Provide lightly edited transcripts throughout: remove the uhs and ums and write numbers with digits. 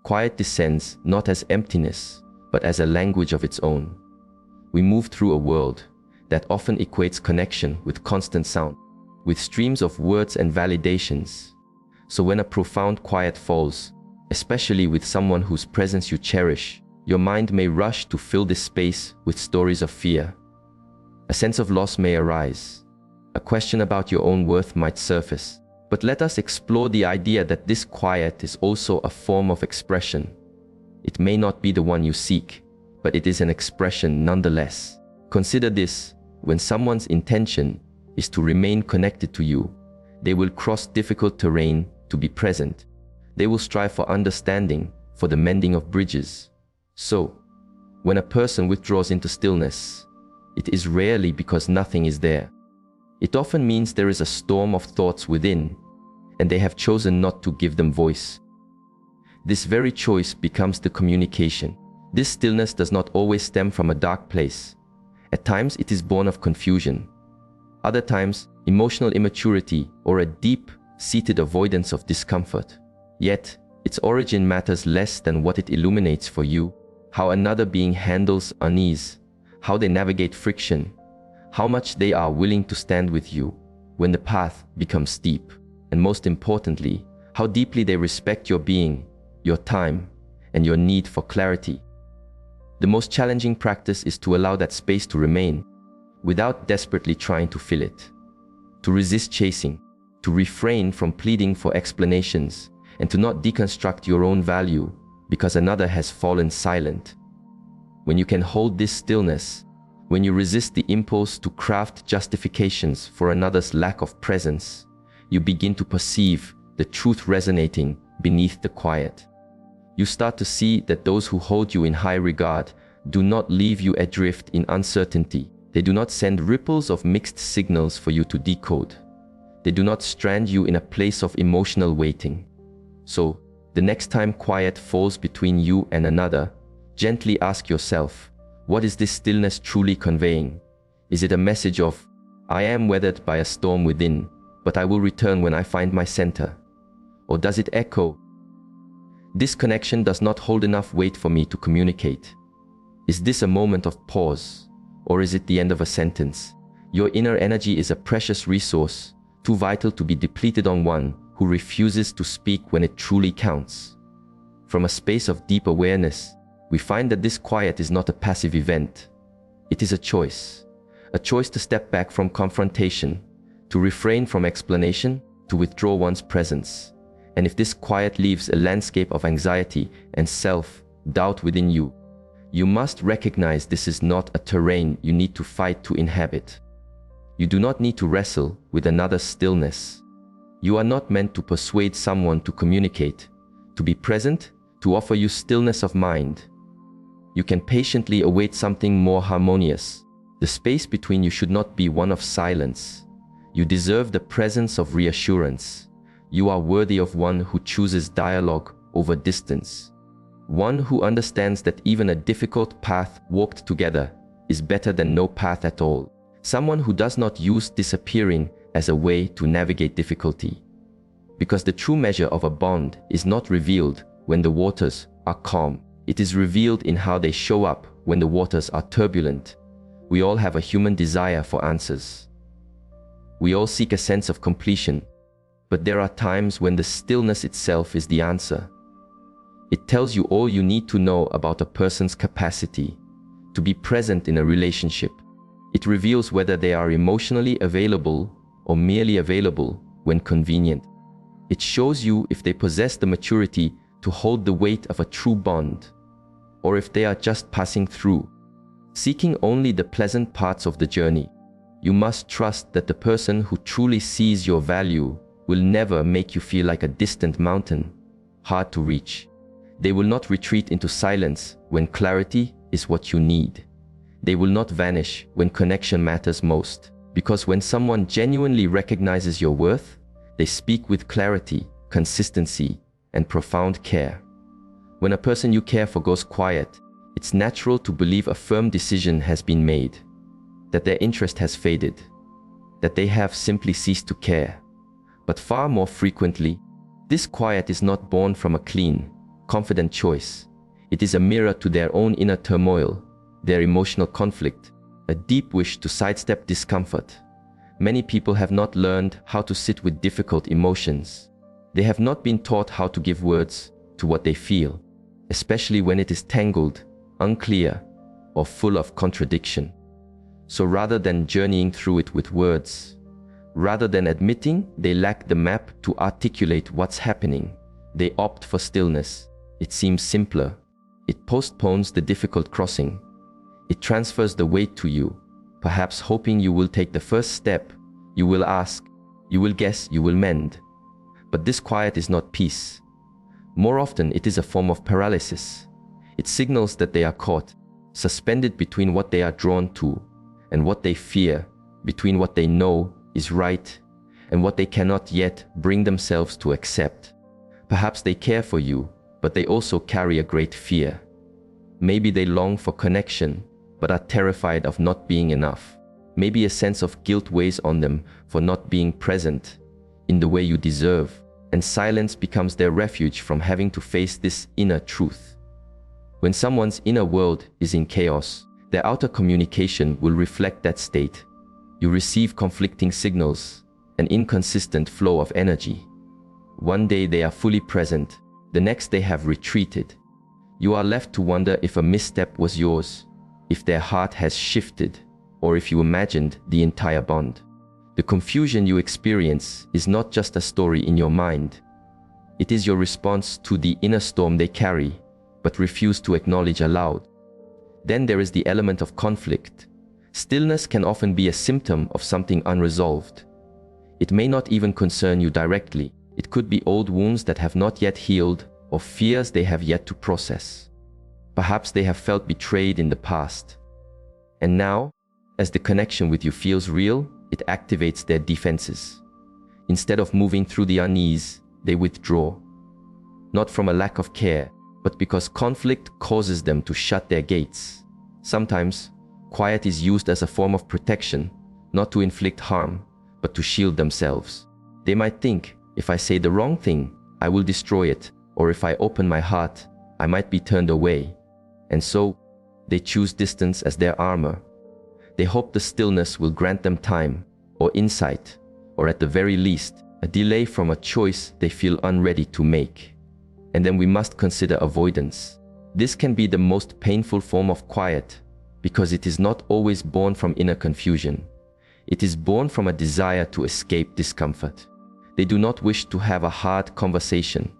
quiet descends not as emptiness, but as a language of its own. We move through a world that often equates connection with constant sound, with streams of words and validations. So when a profound quiet falls, especially with someone whose presence you cherish, your mind may rush to fill this space with stories of fear. A sense of loss may arise. A question about your own worth might surface. But let us explore the idea that this quiet is also a form of expression. It may not be the one you seek, but it is an expression nonetheless. Consider this: when someone's intention is to remain connected to you, they will cross difficult terrain to be present. They will strive for understanding, for the mending of bridges. So, when a person withdraws into stillness, it is rarely because nothing is there. It often means there is a storm of thoughts within, and they have chosen not to give them voice. This very choice becomes the communication. This stillness does not always stem from a dark place. At times it is born of confusion. Other times, emotional immaturity or a deep-seated avoidance of discomfort. Yet, its origin matters less than what it illuminates for you, how another being handles unease, how they navigate friction, how much they are willing to stand with you when the path becomes steep, and most importantly, how deeply they respect your being, your time, and your need for clarity. The most challenging practice is to allow that space to remain, without desperately trying to fill it, to resist chasing, to refrain from pleading for explanations, and to not deconstruct your own value because another has fallen silent. When you can hold this stillness, when you resist the impulse to craft justifications for another's lack of presence, you begin to perceive the truth resonating beneath the quiet. You start to see that those who hold you in high regard do not leave you adrift in uncertainty. They do not send ripples of mixed signals for you to decode. They do not strand you in a place of emotional waiting. So, the next time quiet falls between you and another, gently ask yourself, what is this stillness truly conveying? Is it a message of, I am weathered by a storm within, but I will return when I find my center? Or does it echo, this connection does not hold enough weight for me to communicate? Is this a moment of pause, or is it the end of a sentence? Your inner energy is a precious resource, too vital to be depleted on one who refuses to speak when it truly counts. From a space of deep awareness, we find that this quiet is not a passive event. It is a choice to step back from confrontation, to refrain from explanation, to withdraw one's presence. And if this quiet leaves a landscape of anxiety and self-doubt within you, you must recognize this is not a terrain you need to fight to inhabit. You do not need to wrestle with another's stillness. You are not meant to persuade someone to communicate, to be present, to offer you stillness of mind. You can patiently await something more harmonious. The space between you should not be one of silence. You deserve the presence of reassurance. You are worthy of one who chooses dialogue over distance. One who understands that even a difficult path walked together is better than no path at all. Someone who does not use disappearing as a way to navigate difficulty. Because the true measure of a bond is not revealed when the waters are calm. It is revealed in how they show up when the waters are turbulent. We all have a human desire for answers. We all seek a sense of completion, but there are times when the stillness itself is the answer. It tells you all you need to know about a person's capacity to be present in a relationship. It reveals whether they are emotionally available or merely available when convenient. It shows you if they possess the maturity to hold the weight of a true bond, or if they are just passing through, seeking only the pleasant parts of the journey. You must trust that the person who truly sees your value will never make you feel like a distant mountain, hard to reach. They will not retreat into silence when clarity is what you need. They will not vanish when connection matters most, because when someone genuinely recognizes your worth, they speak with clarity, consistency, and profound care. When a person you care for goes quiet, it's natural to believe a firm decision has been made, that their interest has faded, that they have simply ceased to care. But far more frequently, this quiet is not born from a clean, confident choice. It is a mirror to their own inner turmoil, their emotional conflict, a deep wish to sidestep discomfort. Many people have not learned how to sit with difficult emotions. They have not been taught how to give words to what they feel, especially when it is tangled, unclear, or full of contradiction. So rather than journeying through it with words, rather than admitting they lack the map to articulate what's happening, they opt for stillness. It seems simpler. It postpones the difficult crossing. It transfers the weight to you, perhaps hoping you will take the first step. You will ask, you will guess, you will mend. But this quiet is not peace. More often, it is a form of paralysis. It signals that they are caught, suspended between what they are drawn to and what they fear, between what they know is right and what they cannot yet bring themselves to accept. Perhaps they care for you, but they also carry a great fear. Maybe they long for connection, but are terrified of not being enough. Maybe a sense of guilt weighs on them for not being present in the way you deserve, and silence becomes their refuge from having to face this inner truth. When someone's inner world is in chaos, their outer communication will reflect that state. You receive conflicting signals, an inconsistent flow of energy. One day they are fully present, the next they have retreated. You are left to wonder if a misstep was yours, if their heart has shifted, or if you imagined the entire bond. The confusion you experience is not just a story in your mind. It is your response to the inner storm they carry, but refuse to acknowledge aloud. Then there is the element of conflict. Stillness can often be a symptom of something unresolved. It may not even concern you directly. It could be old wounds that have not yet healed, or fears they have yet to process. Perhaps they have felt betrayed in the past. And now, as the connection with you feels real, it activates their defenses. Instead of moving through the unease, they withdraw. Not from a lack of care, but because conflict causes them to shut their gates. Sometimes, quiet is used as a form of protection, not to inflict harm, but to shield themselves. They might think, if I say the wrong thing, I will destroy it, or if I open my heart, I might be turned away. And so, they choose distance as their armor. They hope the stillness will grant them time, or insight, or at the very least, a delay from a choice they feel unready to make. And then we must consider avoidance. This can be the most painful form of quiet, because it is not always born from inner confusion. It is born from a desire to escape discomfort. They do not wish to have a hard conversation.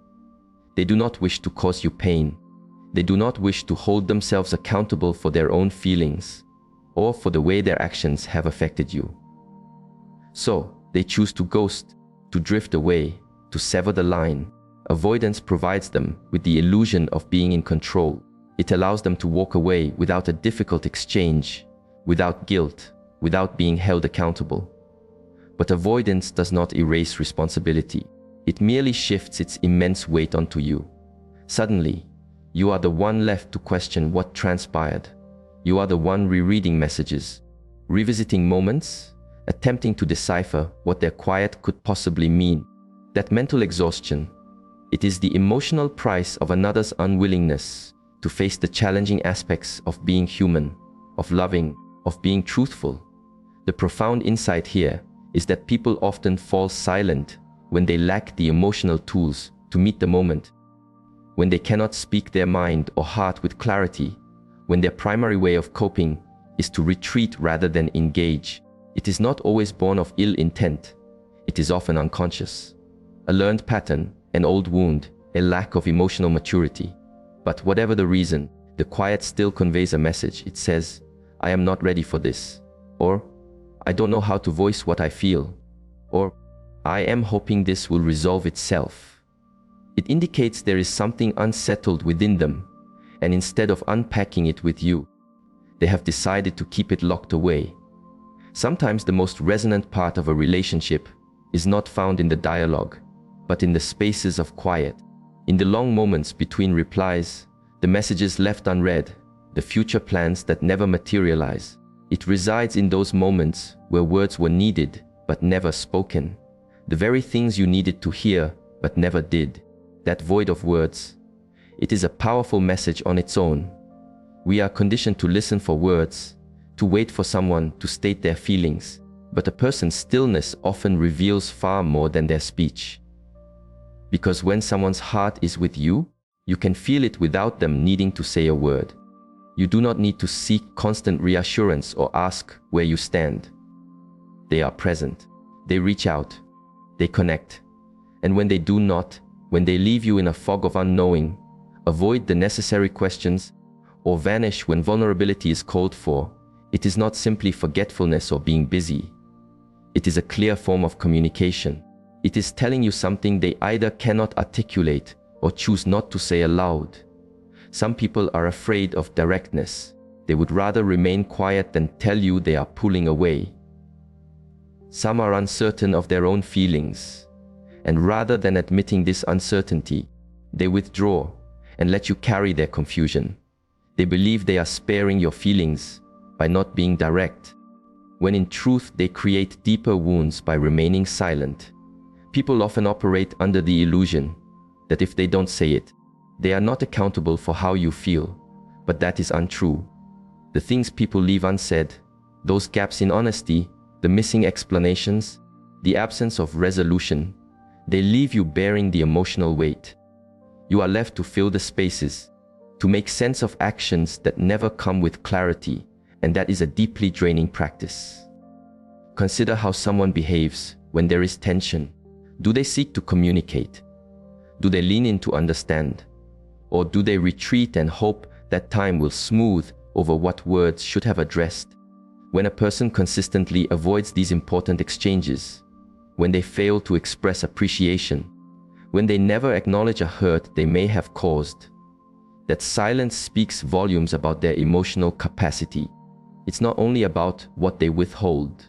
They do not wish to cause you pain. They do not wish to hold themselves accountable for their own feelings or for the way their actions have affected you. So, they choose to ghost, to drift away, to sever the line. Avoidance provides them with the illusion of being in control. It allows them to walk away without a difficult exchange, without guilt, without being held accountable. But avoidance does not erase responsibility. It merely shifts its immense weight onto you. Suddenly, you are the one left to question what transpired. You are the one rereading messages, revisiting moments, attempting to decipher what their quiet could possibly mean. That mental exhaustion, it is the emotional price of another's unwillingness to face the challenging aspects of being human, of loving, of being truthful. The profound insight here is that people often fall silent when they lack the emotional tools to meet the moment, when they cannot speak their mind or heart with clarity, when their primary way of coping is to retreat rather than engage. It is not always born of ill intent. It is often unconscious. A learned pattern, an old wound, a lack of emotional maturity. But whatever the reason, the quiet still conveys a message. It says, I am not ready for this. Or, I don't know how to voice what I feel. Or, I am hoping this will resolve itself. It indicates there is something unsettled within them, and instead of unpacking it with you, they have decided to keep it locked away. Sometimes the most resonant part of a relationship is not found in the dialogue, but in the spaces of quiet, in the long moments between replies, the messages left unread, the future plans that never materialize. It resides in those moments where words were needed but never spoken, the very things you needed to hear but never did. That void of words, It is a powerful message on its own. We are conditioned to listen for words, to wait for someone to state their feelings, but a person's stillness often reveals far more than their speech. Because when someone's heart is with you, you can feel it without them needing to say a word. You do not need to seek constant reassurance or ask where you stand. They are present. They reach out. They connect. And when they do not, when they leave you in a fog of unknowing, avoid the necessary questions, or vanish when vulnerability is called for, it is not simply forgetfulness or being busy. It is a clear form of communication. It is telling you something they either cannot articulate or choose not to say aloud. Some people are afraid of directness. They would rather remain quiet than tell you they are pulling away. Some are uncertain of their own feelings, and rather than admitting this uncertainty, they withdraw and let you carry their confusion. They believe they are sparing your feelings by not being direct, when in truth they create deeper wounds by remaining silent. People often operate under the illusion that if they don't say it, they are not accountable for how you feel, but that is untrue. The things people leave unsaid, those gaps in honesty, the missing explanations, the absence of resolution, they leave you bearing the emotional weight. You are left to fill the spaces, to make sense of actions that never come with clarity, and that is a deeply draining practice. Consider how someone behaves when there is tension. Do they seek to communicate? Do they lean in to understand? Or do they retreat and hope that time will smooth over what words should have addressed? When a person consistently avoids these important exchanges, when they fail to express appreciation, when they never acknowledge a hurt they may have caused, that silence speaks volumes about their emotional capacity. It's not only about what they withhold,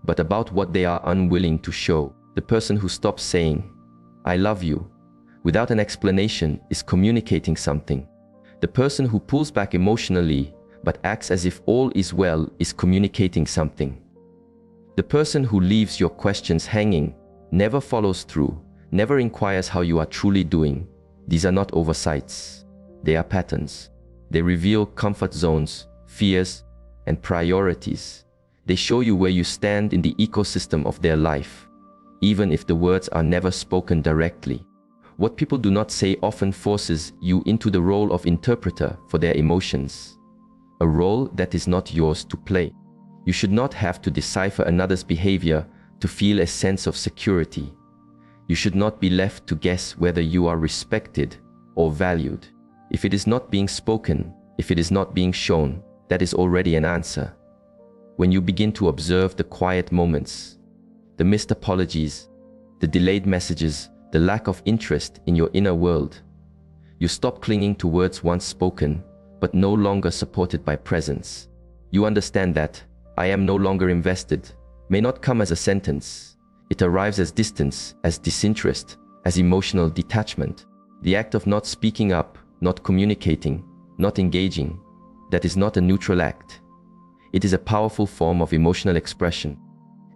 but about what they are unwilling to show. The person who stops saying, "I love you," without an explanation is communicating something. The person who pulls back emotionally but acts as if all is well is communicating something. The person who leaves your questions hanging, never follows through, never inquires how you are truly doing. These are not oversights. They are patterns. They reveal comfort zones, fears, and priorities. They show you where you stand in the ecosystem of their life, even if the words are never spoken directly. What people do not say often forces you into the role of interpreter for their emotions, a role that is not yours to play. You should not have to decipher another's behavior to feel a sense of security. You should not be left to guess whether you are respected or valued. If it is not being spoken, if it is not being shown, that is already an answer. When you begin to observe the quiet moments, the missed apologies, the delayed messages, the lack of interest in your inner world, you stop clinging to words once spoken, but no longer supported by presence. You understand that "I am no longer invested" may not come as a sentence. It arrives as distance, as disinterest, as emotional detachment. The act of not speaking up, not communicating, not engaging, that is not a neutral act. It is a powerful form of emotional expression,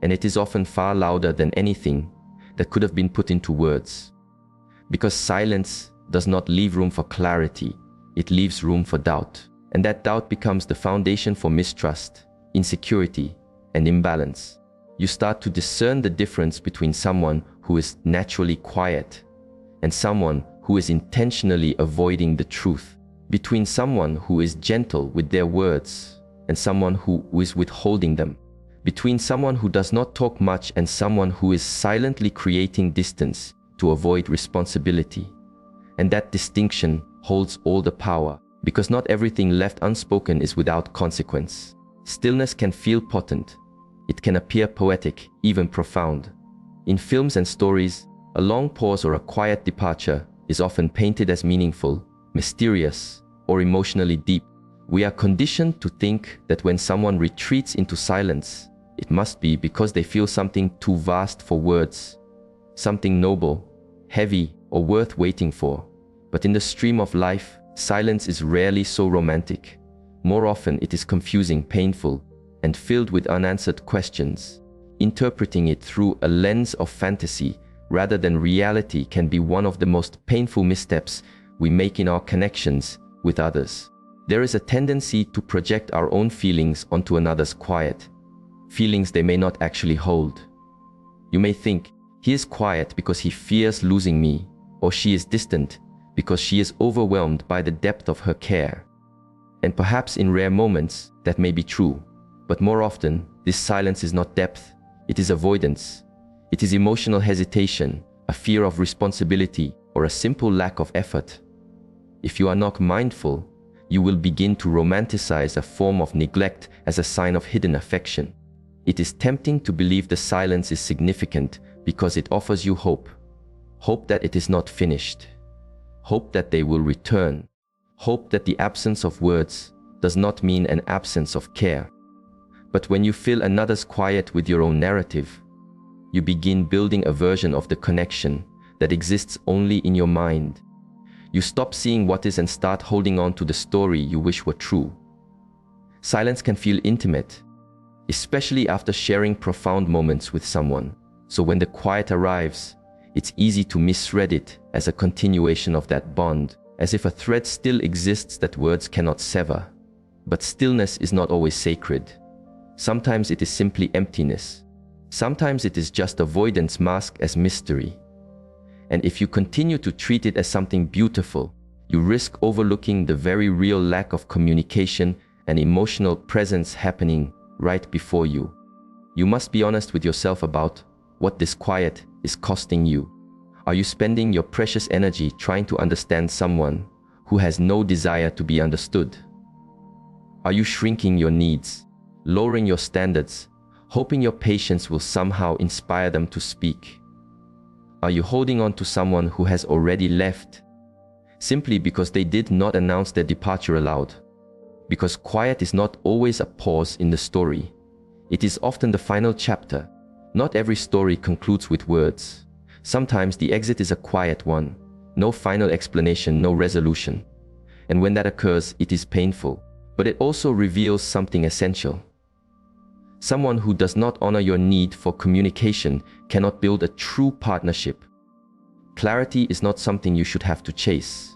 and it is often far louder than anything that could have been put into words. Because silence does not leave room for clarity, it leaves room for doubt. And that doubt becomes the foundation for mistrust, insecurity, and imbalance. You start to discern the difference between someone who is naturally quiet and someone who is intentionally avoiding the truth, between someone who is gentle with their words and someone who is withholding them, between someone who does not talk much and someone who is silently creating distance to avoid responsibility. And that distinction holds all the power, because not everything left unspoken is without consequence. Stillness can feel potent. It can appear poetic, even profound. In films and stories, a long pause or a quiet departure is often painted as meaningful, mysterious, or emotionally deep. We are conditioned to think that when someone retreats into silence, it must be because they feel something too vast for words, something noble, heavy, or worth waiting for. But in the stream of life, silence is rarely so romantic. More often it is confusing, painful, and filled with unanswered questions. Interpreting it through a lens of fantasy rather than reality can be one of the most painful missteps we make in our connections with others. There is a tendency to project our own feelings onto another's quiet, feelings they may not actually hold. You may think, he is quiet because he fears losing me, or she is distant because she is overwhelmed by the depth of her care. And perhaps in rare moments, that may be true, but more often, this silence is not depth, it is avoidance. It is emotional hesitation, a fear of responsibility, or a simple lack of effort. If you are not mindful, you will begin to romanticize a form of neglect as a sign of hidden affection. It is tempting to believe the silence is significant because it offers you hope. Hope that it is not finished. Hope that they will return. Hope that the absence of words does not mean an absence of care. But when you fill another's quiet with your own narrative, you begin building a version of the connection that exists only in your mind. You stop seeing what is and start holding on to the story you wish were true. Silence can feel intimate, especially after sharing profound moments with someone. So when the quiet arrives, it's easy to misread it as a continuation of that bond, as if a thread still exists that words cannot sever. But stillness is not always sacred. Sometimes it is simply emptiness. Sometimes it is just avoidance masked as mystery. And if you continue to treat it as something beautiful, you risk overlooking the very real lack of communication and emotional presence happening right before you. You must be honest with yourself about what this quiet is costing you. Are you spending your precious energy trying to understand someone who has no desire to be understood? Are you shrinking your needs, lowering your standards, hoping your patience will somehow inspire them to speak? Are you holding on to someone who has already left, simply because they did not announce their departure aloud? Because quiet is not always a pause in the story. It is often the final chapter. Not every story concludes with words. Sometimes the exit is a quiet one. No final explanation, no resolution. And when that occurs, it is painful, but it also reveals something essential. Someone who does not honor your need for communication cannot build a true partnership. Clarity is not something you should have to chase.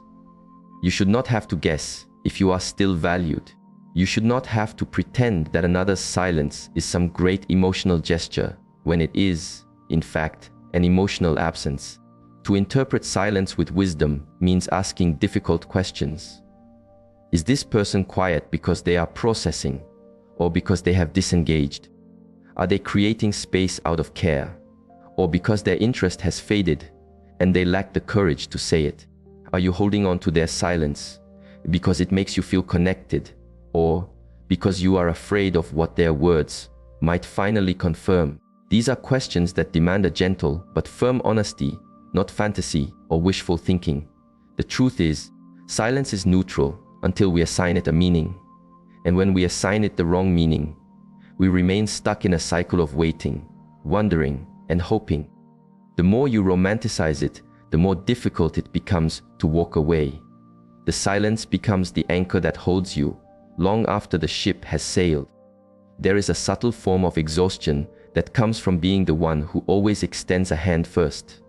You should not have to guess if you are still valued. You should not have to pretend that another's silence is some great emotional gesture when it is, in fact, an emotional absence. To interpret silence with wisdom means asking difficult questions. Is this person quiet because they are processing, or because they have disengaged? Are they creating space out of care, or because their interest has faded and they lack the courage to say it? Are you holding on to their silence because it makes you feel connected, or because you are afraid of what their words might finally confirm? These are questions that demand a gentle but firm honesty, not fantasy or wishful thinking. The truth is, silence is neutral until we assign it a meaning. And when we assign it the wrong meaning, we remain stuck in a cycle of waiting, wondering, and hoping. The more you romanticize it, the more difficult it becomes to walk away. The silence becomes the anchor that holds you long after the ship has sailed. There is a subtle form of exhaustion that comes from being the one who always extends a hand first.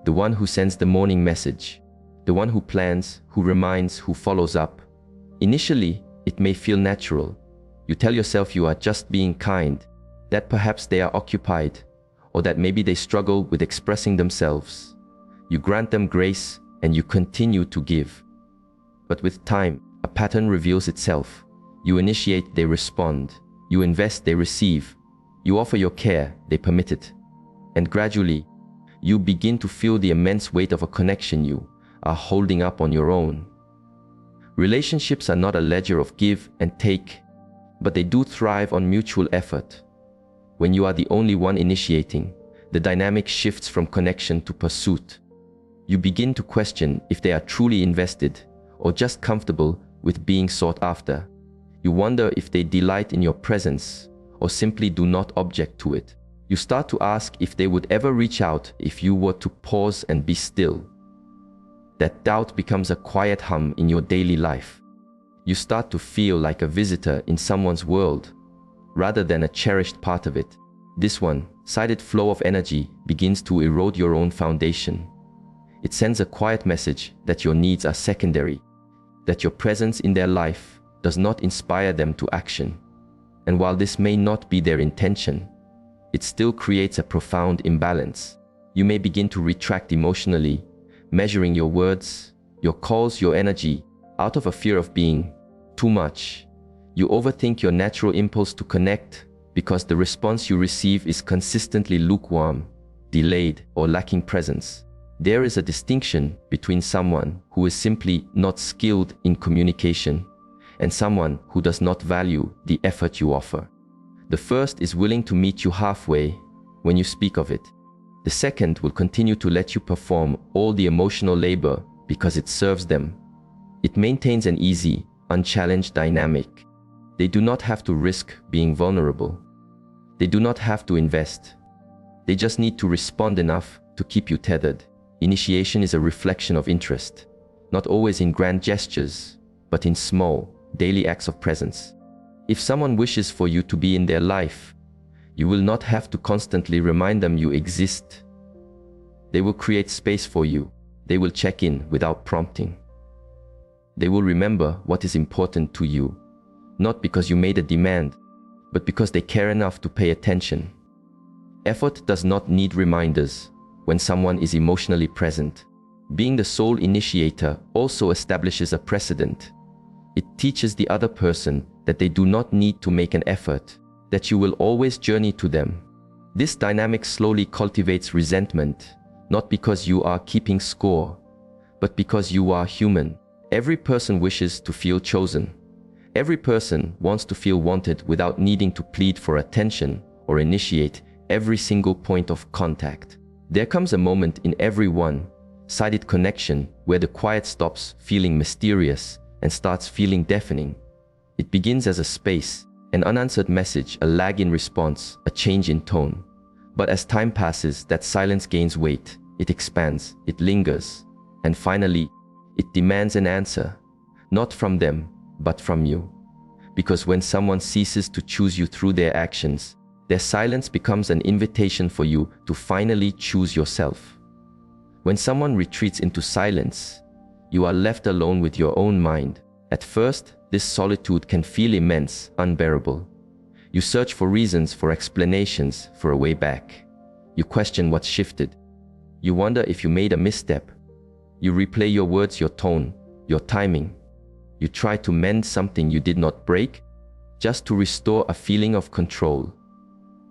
The one who sends the morning message. The one who plans, who reminds, who follows up. Initially, it may feel natural. You tell yourself you are just being kind, that perhaps they are occupied, or that maybe they struggle with expressing themselves. You grant them grace and you continue to give. But with time, a pattern reveals itself. You initiate, they respond. You invest, they receive. You offer your care, they permit it. And gradually, you begin to feel the immense weight of a connection you are holding up on your own. Relationships are not a ledger of give and take, but they do thrive on mutual effort. When you are the only one initiating, the dynamic shifts from connection to pursuit. You begin to question if they are truly invested or just comfortable with being sought after. You wonder if they delight in your presence or simply do not object to it. You start to ask if they would ever reach out if you were to pause and be still. That doubt becomes a quiet hum in your daily life. You start to feel like a visitor in someone's world, rather than a cherished part of it. This one-sided flow of energy begins to erode your own foundation. It sends a quiet message that your needs are secondary, that your presence in their life does not inspire them to action. And while this may not be their intention, it still creates a profound imbalance. You may begin to retract emotionally, measuring your words, your calls, your energy, out of a fear of being too much. You overthink your natural impulse to connect because the response you receive is consistently lukewarm, delayed, or lacking presence. There is a distinction between someone who is simply not skilled in communication and someone who does not value the effort you offer. The first is willing to meet you halfway when you speak of it. The second will continue to let you perform all the emotional labor because it serves them. It maintains an easy, unchallenged dynamic. They do not have to risk being vulnerable. They do not have to invest. They just need to respond enough to keep you tethered. Initiation is a reflection of interest, not always in grand gestures, but in small, daily acts of presence. If someone wishes for you to be in their life, you will not have to constantly remind them you exist. They will create space for you. They will check in without prompting. They will remember what is important to you, not because you made a demand, but because they care enough to pay attention. Effort does not need reminders when someone is emotionally present. Being the sole initiator also establishes a precedent. It teaches the other person that they do not need to make an effort, that you will always journey to them. This dynamic slowly cultivates resentment, not because you are keeping score, but because you are human. Every person wishes to feel chosen. Every person wants to feel wanted without needing to plead for attention or initiate every single point of contact. There comes a moment in every one-sided connection where the quiet stops feeling mysterious and starts feeling deafening. It begins as a space, an unanswered message, a lag in response, a change in tone. But as time passes, that silence gains weight. It expands, it lingers, and finally, it demands an answer, not from them, but from you. Because when someone ceases to choose you through their actions, their silence becomes an invitation for you to finally choose yourself. When someone retreats into silence, you are left alone with your own mind. At first, this solitude can feel immense, unbearable. You search for reasons, for explanations, for a way back. You question what shifted. You wonder if you made a misstep. You replay your words, your tone, your timing. You try to mend something you did not break, just to restore a feeling of control.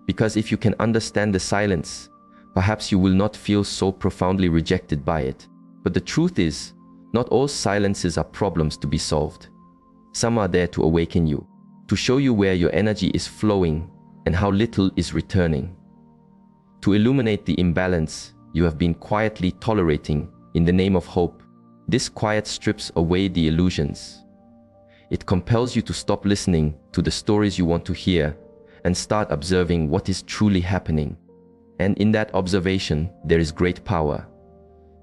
Because if you can understand the silence, perhaps you will not feel so profoundly rejected by it. But the truth is, not all silences are problems to be solved. Some are there to awaken you, to show you where your energy is flowing and how little is returning. To illuminate the imbalance you have been quietly tolerating in the name of hope. This quiet strips away the illusions. It compels you to stop listening to the stories you want to hear and start observing what is truly happening. And in that observation, there is great power.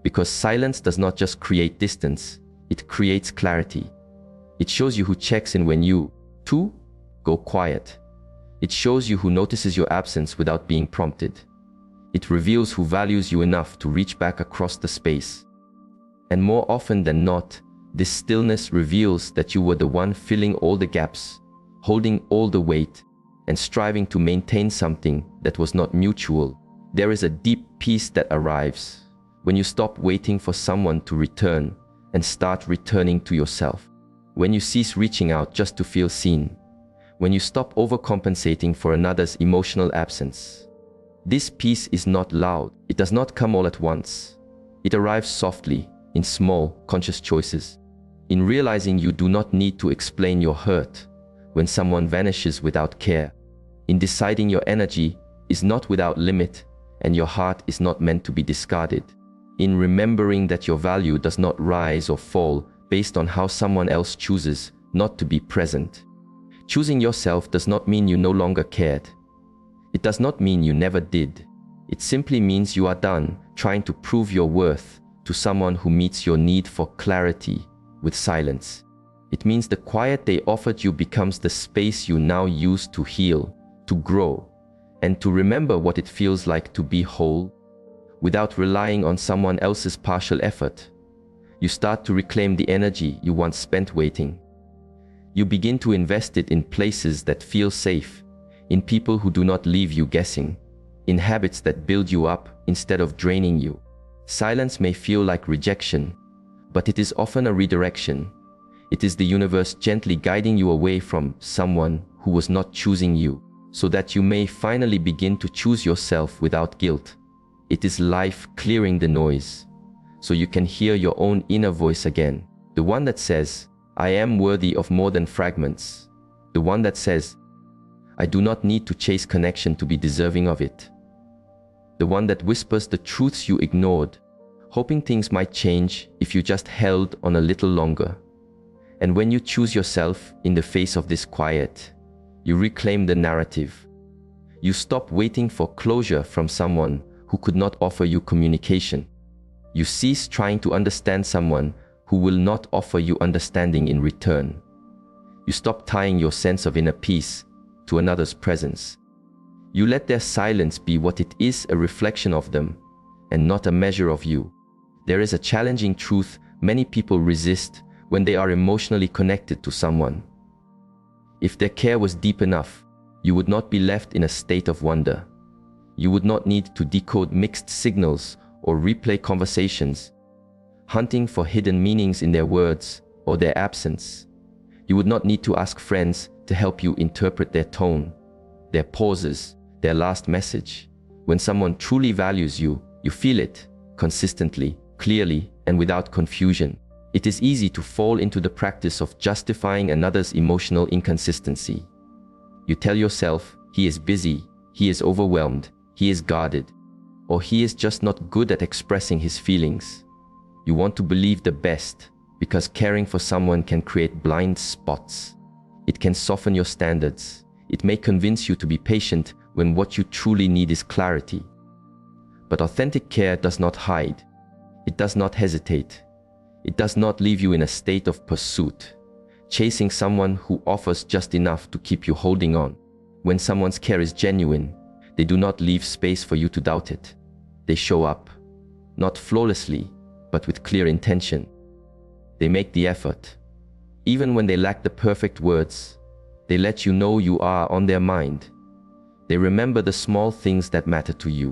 Because silence does not just create distance, it creates clarity. It shows you who checks in when you, too, go quiet. It shows you who notices your absence without being prompted. It reveals who values you enough to reach back across the space. And more often than not, this stillness reveals that you were the one filling all the gaps, holding all the weight, and striving to maintain something that was not mutual. There is a deep peace that arrives when you stop waiting for someone to return and start returning to yourself. When you cease reaching out just to feel seen. When you stop overcompensating for another's emotional absence. This peace is not loud. It does not come all at once. It arrives softly, in small, conscious choices. In realizing you do not need to explain your hurt when someone vanishes without care. In deciding your energy is not without limit and your heart is not meant to be discarded. In remembering that your value does not rise or fall based on how someone else chooses not to be present. Choosing yourself does not mean you no longer cared. It does not mean you never did. It simply means you are done trying to prove your worth to someone who meets your need for clarity with silence. It means the quiet they offered you becomes the space you now use to heal, to grow, and to remember what it feels like to be whole. without relying on someone else's partial effort. You start to reclaim the energy you once spent waiting. You begin to invest it in places that feel safe, in people who do not leave you guessing, in habits that build you up instead of draining you. Silence may feel like rejection, but it is often a redirection. It is the universe gently guiding you away from someone who was not choosing you, so that you may finally begin to choose yourself without guilt. It is life clearing the noise, so you can hear your own inner voice again. The one that says, I am worthy of more than fragments. The one that says, I do not need to chase connection to be deserving of it. The one that whispers the truths you ignored, hoping things might change if you just held on a little longer. And when you choose yourself in the face of this quiet, you reclaim the narrative. You stop waiting for closure from someone who could not offer you communication. You cease trying to understand someone who will not offer you understanding in return. You stop tying your sense of inner peace to another's presence. You let their silence be what it is, a reflection of them, and not a measure of you. There is a challenging truth many people resist when they are emotionally connected to someone. If their care was deep enough, you would not be left in a state of wonder. You would not need to decode mixed signals or replay conversations, hunting for hidden meanings in their words or their absence. You would not need to ask friends to help you interpret their tone, their pauses, their last message. When someone truly values you, you feel it consistently, clearly, and without confusion. It is easy to fall into the practice of justifying another's emotional inconsistency. You tell yourself, he is busy, he is overwhelmed, he is guarded, or he is just not good at expressing his feelings. You want to believe the best because caring for someone can create blind spots. It can soften your standards. It may convince you to be patient when what you truly need is clarity. But authentic care does not hide. It does not hesitate. It does not leave you in a state of pursuit, chasing someone who offers just enough to keep you holding on. When someone's care is genuine, they do not leave space for you to doubt it. They show up, not flawlessly, but with clear intention. They make the effort. Even when they lack the perfect words, they let you know you are on their mind. They remember the small things that matter to you.